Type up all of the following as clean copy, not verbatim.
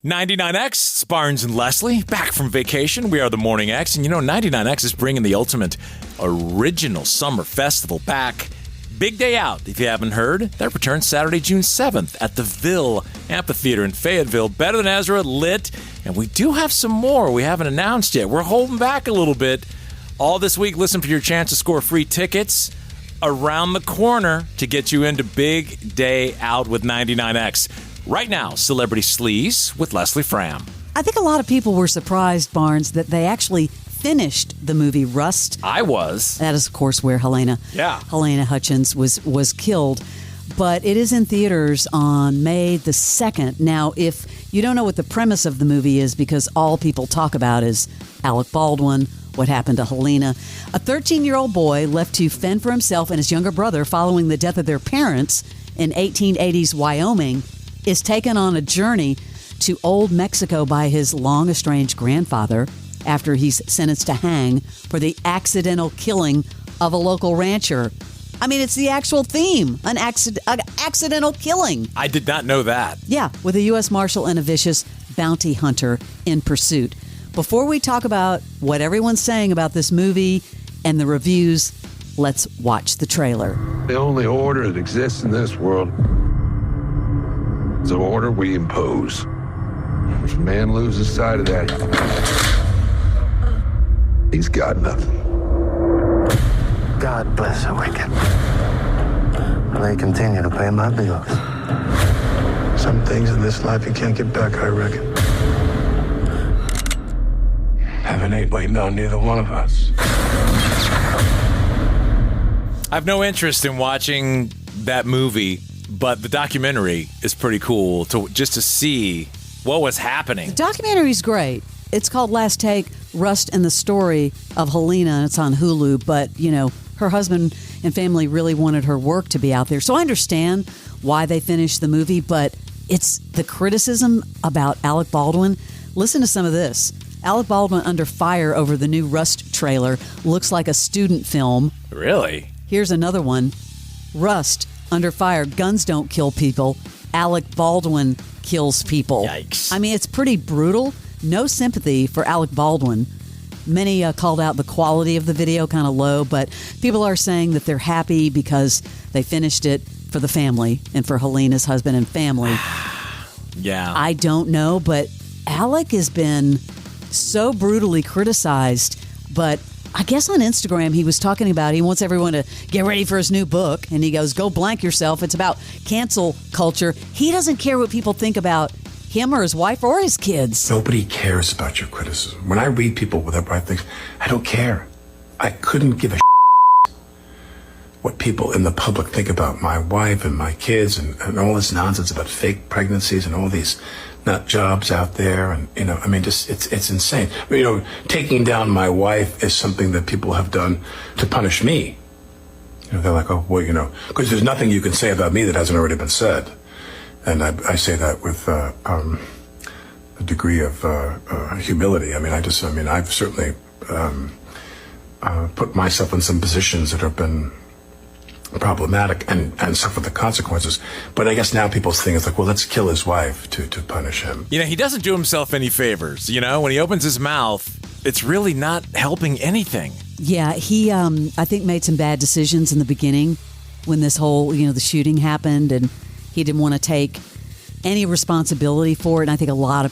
99X, it's Barnes and Leslie, back from vacation. We are the Morning X, and 99X is bringing the ultimate original summer festival back. Big day out, if you haven't heard. That returns Saturday, June 7th at the Ville Amphitheater in Fayetteville. Better Than Ezra, lit, and we do have some more we haven't announced yet. We're holding back a little bit. All this week, listen for your chance to score free tickets around the corner to get you into Big Day Out with 99X. Right now, Celebrity Sleaze with Leslie Fram. I think a lot of people were surprised, Barnes, that they actually finished the movie Rust. I was. That is, of course, where Helena Hutchins was killed. But it is in theaters on May the 2nd. Now, if you don't know what the premise of the movie is, because all people talk about is Alec Baldwin, what happened to Helena. A 13-year-old boy left to fend for himself and his younger brother following the death of their parents in 1880s Wyoming is taken on a journey to Old Mexico by his long-estranged grandfather after he's sentenced to hang for the accidental killing of a local rancher. I mean, it's the actual theme, an accidental killing. I did not know that. Yeah, with a U.S. Marshal and a vicious bounty hunter in pursuit. Before we talk about what everyone's saying about this movie and the reviews, let's watch the trailer. The only order that exists in this world is the order we impose. If a man loses sight of that, he's got nothing. God bless the wicked. They continue to pay my bills. Some things in this life you can't get back, I reckon. Heaven ain't waiting on neither one of us. I have no interest in watching that movie, but the documentary is pretty cool to see what was happening. The documentary's great. It's called Last Take, Rust and the Story of Helena, and it's on Hulu. But, her husband and family really wanted her work to be out there. So I understand why they finished the movie, but it's the criticism about Alec Baldwin. Listen to some of this. Alec Baldwin under fire over the new Rust trailer. Looks like a student film. Really? Here's another one. Rust under fire. Guns don't kill people. Alec Baldwin kills people. Yikes. I mean, it's pretty brutal. No sympathy for Alec Baldwin. Many called out the quality of the video kind of low, but people are saying that they're happy because they finished it for the family and for Helena's husband and family. Yeah. I don't know, but Alec has been so brutally criticized, but I guess on Instagram he was talking about he wants everyone to get ready for his new book, and he goes, go blank yourself. It's about cancel culture. He doesn't care what people think about him or his wife or his kids. Nobody cares about your criticism. When I read people with upright things, I don't care. I couldn't give a what people in the public think about my wife and my kids and all this nonsense about fake pregnancies and all these nut jobs out there. And, just it's insane. Taking down my wife is something that people have done to punish me. They're like, oh, well, because there's nothing you can say about me that hasn't already been said. And I say that with a degree of humility. I've certainly put myself in some positions that have been problematic and suffer the consequences. But I guess now people's thing is like, well, let's kill his wife to punish him. He doesn't do himself any favors. When he opens his mouth, it's really not helping anything. Yeah, he, I think, made some bad decisions in the beginning when this whole, the shooting happened, and he didn't want to take any responsibility for it. And I think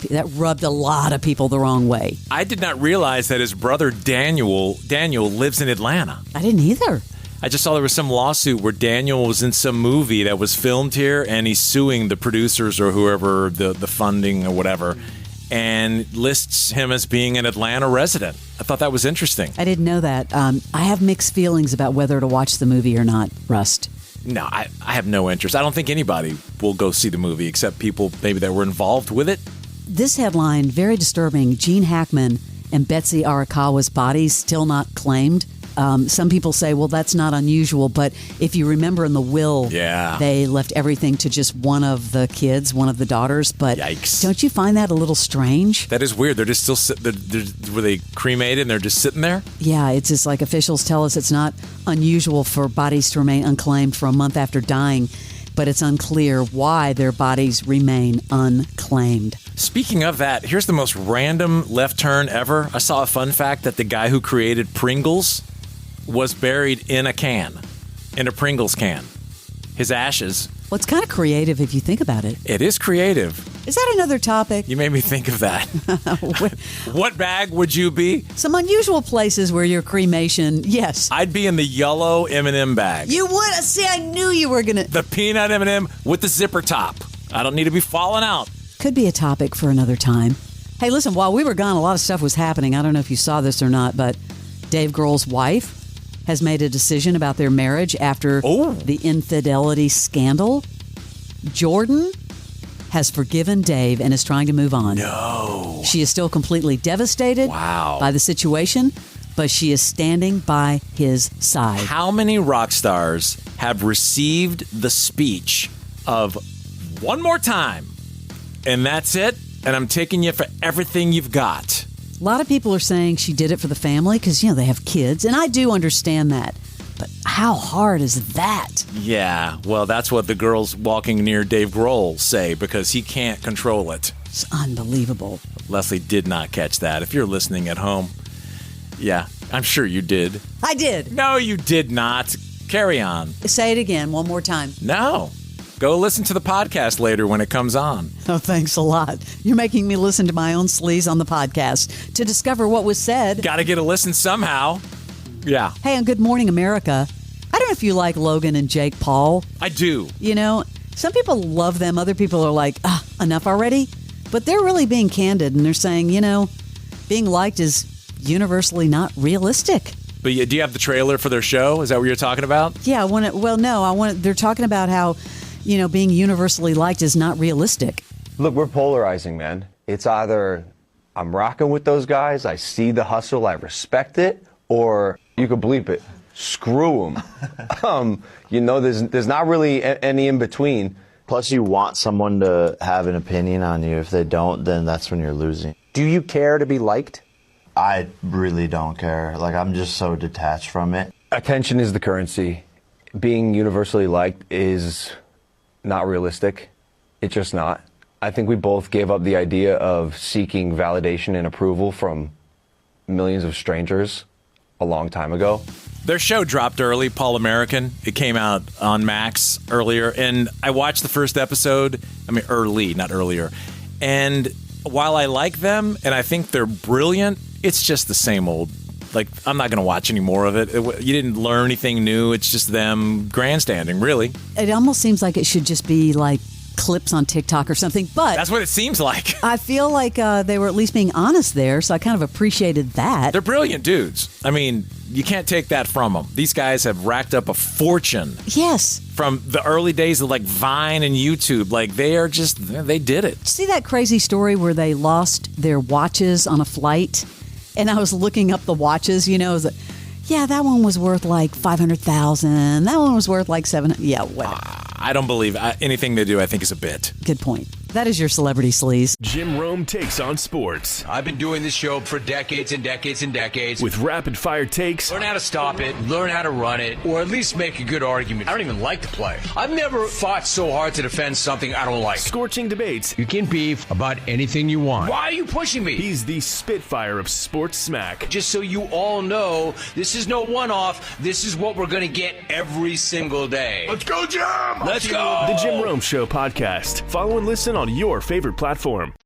that rubbed a lot of people the wrong way. I did not realize that his brother Daniel lives in Atlanta. I didn't either. I just saw there was some lawsuit where Daniel was in some movie that was filmed here, and he's suing the producers or whoever, the funding or whatever, and lists him as being an Atlanta resident. I thought that was interesting. I didn't know that. I have mixed feelings about whether to watch the movie or not, Rust. No, I have no interest. I don't think anybody will go see the movie except people maybe that were involved with it. This headline, very disturbing. Gene Hackman and Betsy Arakawa's bodies still not claimed. Some people say, well, that's not unusual. But if you remember in the will, they left everything to just one of the kids, one of the daughters. But yikes. Don't you find that a little strange? That is weird. They're just still were they cremated and they're just sitting there? Yeah, it's just like officials tell us it's not unusual for bodies to remain unclaimed for a month after dying. But it's unclear why their bodies remain unclaimed. Speaking of that, here's the most random left turn ever. I saw a fun fact that the guy who created Pringles was buried in a Pringles can. His ashes. Well, it's kind of creative if you think about it. It is creative. Is that another topic? You made me think of that. What bag would you be? Some unusual places where your cremation, yes. I'd be in the yellow M&M bag. You would? See, I knew you were going to. The peanut M&M with the zipper top. I don't need to be falling out. Could be a topic for another time. Hey, listen, while we were gone, a lot of stuff was happening. I don't know if you saw this or not, but Dave Grohl's wife has made a decision about their marriage after the infidelity scandal. Jordan has forgiven Dave and is trying to move on. No. She is still completely devastated by the situation, but she is standing by his side. How many rock stars have received the speech of one more time, and that's it, and I'm taking you for everything you've got? A lot of people are saying she did it for the family because, they have kids, and I do understand that. But how hard is that? Yeah, well, that's what the girls walking near Dave Grohl say because he can't control it. It's unbelievable. Leslie did not catch that. If you're listening at home, yeah, I'm sure you did. I did. No, you did not. Carry on. Say it again one more time. No. Go listen to the podcast later when it comes on. Oh, thanks a lot. You're making me listen to my own Sleaze on the podcast to discover what was said. Got to get a listen somehow. Yeah. Hey, on Good Morning America, I don't know if you like Logan and Jake Paul. I do. Some people love them. Other people are like, enough already. But they're really being candid, and they're saying, being liked is universally not realistic. But do you have the trailer for their show? Is that what you're talking about? Yeah, they're talking about how, being universally liked is not realistic. Look, we're polarizing, man. It's either I'm rocking with those guys, I see the hustle, I respect it, or you could bleep it. Screw them. There's not really any in between. Plus, you want someone to have an opinion on you. If they don't, then that's when you're losing. Do you care to be liked? I really don't care. I'm just so detached from it. Attention is the currency. Being universally liked is not realistic. It's just not. I think we both gave up the idea of seeking validation and approval from millions of strangers a long time ago. Their show dropped early, Paul American. It came out on Max earlier, and I watched the first episode. Early, not earlier. And while I like them, and I think they're brilliant, it's just the same old. I'm not going to watch any more of it. You didn't learn anything new. It's just them grandstanding, really. It almost seems like it should just be clips on TikTok or something, but that's what it seems like. I feel like they were at least being honest there, so I kind of appreciated that. They're brilliant dudes. You can't take that from them. These guys have racked up a fortune. Yes. From the early days of Vine and YouTube. They did it. See that crazy story where they lost their watches on a flight? And I was looking up the watches, that one was worth $500,000. That one was worth $700,000. Yeah, whatever. I don't believe anything they do, I think, is a bit. Good point. That is your celebrity sleaze. Jim Rome takes on sports. I've been doing this show for decades and decades and decades. With rapid fire takes. Learn how to stop it, learn how to run it, or at least make a good argument. I don't even like to play. I've never fought so hard to defend something I don't like. Scorching debates. You can beef about anything you want. Why are you pushing me? He's the spitfire of sports smack. Just so you all know, this is no one-off. This is what we're going to get every single day. Let's go, Jim! Let's go! The Jim Rome Show podcast. Follow and listen on your favorite platform.